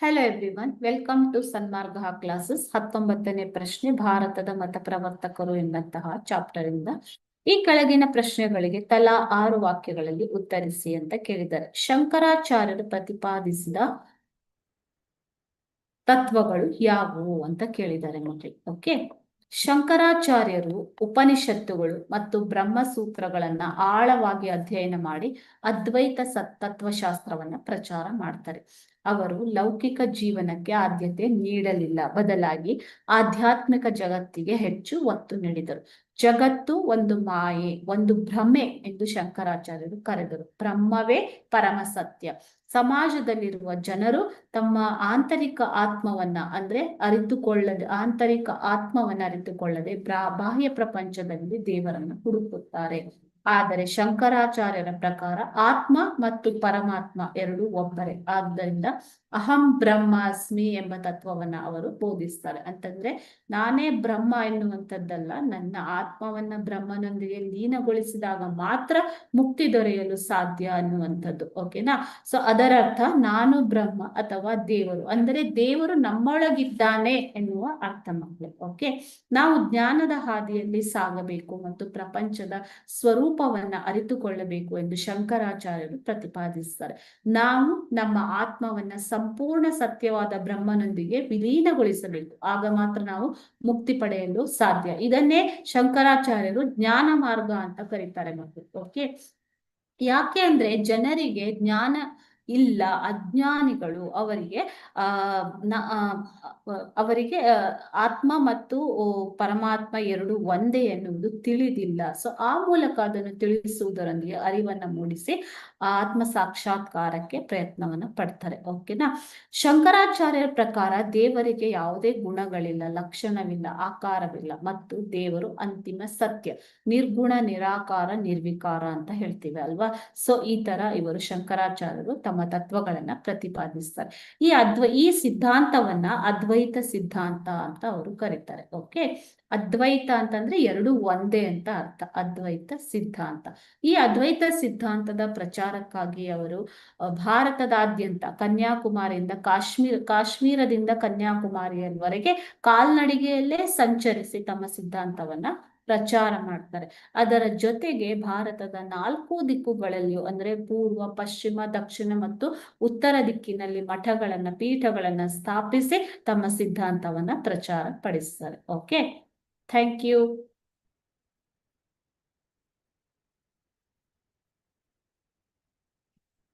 Hello everyone, welcome to Sanmarga classes. 19ನೇ ಪ್ರಶ್ನೆ, ಭಾರತದ ಮತ ಪ್ರವರ್ತಕರು ಎಂಬಂತಹ ಚಾಪ್ಟರ್ ಇಂದ ಈ ಕೆಳಗಿನ ಪ್ರಶ್ನೆಗಳಿಗೆ ತಲಾ 6 ವಾಕ್ಯಗಳಲ್ಲಿ ಉತ್ತರಿಸಿ ಅಂತ ಕೇಳಿದ್ದಾರೆ. ಶಂಕರಾಚಾರ್ಯರು ಪ್ರತಿಪಾದಿಸಿದ ತತ್ವಗಳು ಯಾವುವು ಅಂತ ಕೇಳಿದ್ದಾರೆ ಮಕ್ಕಳು. ಓಕೆ, ಶಂಕರಾಚಾರ್ಯರು ಉಪನಿಷತ್ತುಗಳು ಮತ್ತು ಬ್ರಹ್ಮಸೂತ್ರಗಳನ್ನ ಆಳವಾಗಿ ಅಧ್ಯಯನ ಮಾಡಿ ಅದ್ವೈತ ತತ್ವಶಾಸ್ತ್ರವನ್ನ ಪ್ರಚಾರ ಮಾಡ್ತಾರೆ. ಅವರು ಲೌಕಿಕ ಜೀವನಕ್ಕೆ ಆದ್ಯತೆ ನೀಡಲಿಲ್ಲ, ಬದಲಾಗಿ ಆಧ್ಯಾತ್ಮಿಕ ಜಗತ್ತಿಗೆ ಹೆಚ್ಚು ಒತ್ತು ನೀಡಿದರು. ಜಗತ್ತು ಒಂದು ಮಾಯೆ, ಒಂದು ಭ್ರಮೆ ಎಂದು ಶಂಕರಾಚಾರ್ಯರು ಕರೆದರು. ಬ್ರಹ್ಮವೇ ಪರಮ ಸತ್ಯ. ಸಮಾಜದಲ್ಲಿರುವ ಜನರು ತಮ್ಮ ಆಂತರಿಕ ಆತ್ಮವನ್ನ ಅರಿತುಕೊಳ್ಳದೆ ಬಾಹ್ಯ ಪ್ರಪಂಚದಲ್ಲಿ ದೇವರನ್ನು ಹುಡುಕುತ್ತಾರೆ. ಆದರೆ ಶಂಕರಾಚಾರ್ಯರ ಪ್ರಕಾರ ಆತ್ಮ ಮತ್ತು ಪರಮಾತ್ಮ ಎರಡು ಒಬ್ಬರೇ. ಆದ್ದರಿಂದ ಅಹಂ ಬ್ರಹ್ಮಾಸ್ಮಿ ಎಂಬ ತತ್ವವನ್ನ ಅವರು ಬೋಧಿಸ್ತಾರೆ. ಅಂತಂದ್ರೆ ನಾನೇ ಬ್ರಹ್ಮ ಎನ್ನುವಂಥದ್ದಲ್ಲ, ನನ್ನ ಆತ್ಮವನ್ನ ಬ್ರಹ್ಮನೊಂದಿಗೆ ಲೀನಗೊಳಿಸಿದಾಗ ಮಾತ್ರ ಮುಕ್ತಿ ದೊರೆಯಲು ಸಾಧ್ಯ ಅನ್ನುವಂಥದ್ದು. ಓಕೆನಾ? ಸೊ ಅದರ ಅರ್ಥ ನಾನು ಬ್ರಹ್ಮ ಅಥವಾ ದೇವರು, ಅಂದರೆ ದೇವರು ನಮ್ಮೊಳಗಿದ್ದಾನೆ ಎನ್ನುವ ಅರ್ಥ ಮಕ್ಕಳು. ಓಕೆ, ನಾವು ಜ್ಞಾನದ ಹಾದಿಯಲ್ಲಿ ಸಾಗಬೇಕು ಮತ್ತು ಪ್ರಪಂಚದ ಸ್ವರೂಪವನ್ನ ಅರಿತುಕೊಳ್ಳಬೇಕು ಎಂದು ಶಂಕರಾಚಾರ್ಯರು ಪ್ರತಿಪಾದಿಸ್ತಾರೆ. ನಾವು ನಮ್ಮ ಆತ್ಮವನ್ನ ಸಂಪೂರ್ಣ ಸತ್ಯವಾದ ಬ್ರಹ್ಮನೊಂದಿಗೆ ವಿಲೀನಗೊಳಿಸಬೇಕು, ಆಗ ಮಾತ್ರ ನಾವು ಮುಕ್ತಿ ಪಡೆಯಲು ಸಾಧ್ಯ. ಇದನ್ನೇ ಶಂಕರಾಚಾರ್ಯರು ಜ್ಞಾನ ಮಾರ್ಗ ಅಂತ ಕರೀತಾರೆ ಮಕ್ಕಳು. ಓಕೆ, ಯಾಕೆ ಅಂದ್ರೆ ಜನರಿಗೆ ಜ್ಞಾನ ಇಲ್ಲ, ಅಜ್ಞಾನಿಗಳು ಅವರಿಗೆ ಆತ್ಮ ಮತ್ತು ಪರಮಾತ್ಮ ಎರಡು ಒಂದೇ ಎನ್ನುವುದು ತಿಳಿದಿಲ್ಲ. ಸೊ ಆ ಮೂಲಕ ಅದನ್ನು ತಿಳಿಸುವುದರೊಂದಿಗೆ ಅರಿವನ್ನ ಮೂಡಿಸಿ ಆತ್ಮ ಸಾಕ್ಷಾತ್ಕಾರಕ್ಕೆ ಪ್ರಯತ್ನವನ್ನ ಪಡ್ತಾರೆ. ಓಕೆನಾ? ಶಂಕರಾಚಾರ್ಯರ ಪ್ರಕಾರ ದೇವರಿಗೆ ಯಾವುದೇ ಗುಣಗಳಿಲ್ಲ, ಲಕ್ಷಣವಿಲ್ಲ, ಆಕಾರವಿಲ್ಲ ಮತ್ತು ದೇವರು ಅಂತಿಮ ಸತ್ಯ, ನಿರ್ಗುಣ, ನಿರಾಕಾರ, ನಿರ್ವಿಕಾರ ಅಂತ ಹೇಳ್ತೀವಿ ಅಲ್ವಾ. ಸೊ ಈ ತರ ಇವರು ಶಂಕರಾಚಾರ್ಯರು ತಮ್ಮ ತತ್ವಗಳನ್ನ ಪ್ರತಿಪಾದಿಸ್ತಾರೆ. ಈ ಸಿದ್ಧಾಂತವನ್ನ ಅದ್ವೈತ ಸಿದ್ಧಾಂತ ಅಂತ ಅವರು ಕರೀತಾರೆ. ಓಕೆ, ಅದ್ವೈತ ಅಂತಂದ್ರೆ ಎರಡು ಒಂದೇ ಅಂತ ಅರ್ಥ, ಅದ್ವೈತ ಸಿದ್ಧಾಂತ. ಈ ಅದ್ವೈತ ಸಿದ್ಧಾಂತದ ಪ್ರಚಾರಕ್ಕಾಗಿ ಅವರು ಭಾರತದಾದ್ಯಂತ ಕನ್ಯಾಕುಮಾರಿಯಿಂದ ಕಾಶ್ಮೀರದಿಂದ ಕನ್ಯಾಕುಮಾರಿಯವರೆಗೆ ಕಾಲ್ನಡಿಗೆಯಲ್ಲೇ ಸಂಚರಿಸಿ ತಮ್ಮ ಸಿದ್ಧಾಂತವನ್ನ ಪ್ರಚಾರ ಮಾಡ್ತಾರೆ. ಅದರ ಜೊತೆಗೆ ಭಾರತದ 4 ದಿಕ್ಕುಗಳಲ್ಲಿಯೂ, ಅಂದ್ರೆ ಪೂರ್ವ, ಪಶ್ಚಿಮ, ದಕ್ಷಿಣ ಮತ್ತು ಉತ್ತರ ದಿಕ್ಕಿನಲ್ಲಿ ಪೀಠಗಳನ್ನ ಸ್ಥಾಪಿಸಿ ತಮ್ಮ ಸಿದ್ಧಾಂತವನ್ನ ಪ್ರಚಾರ ಪಡಿಸ್ತಾರೆ. Okay, thank you.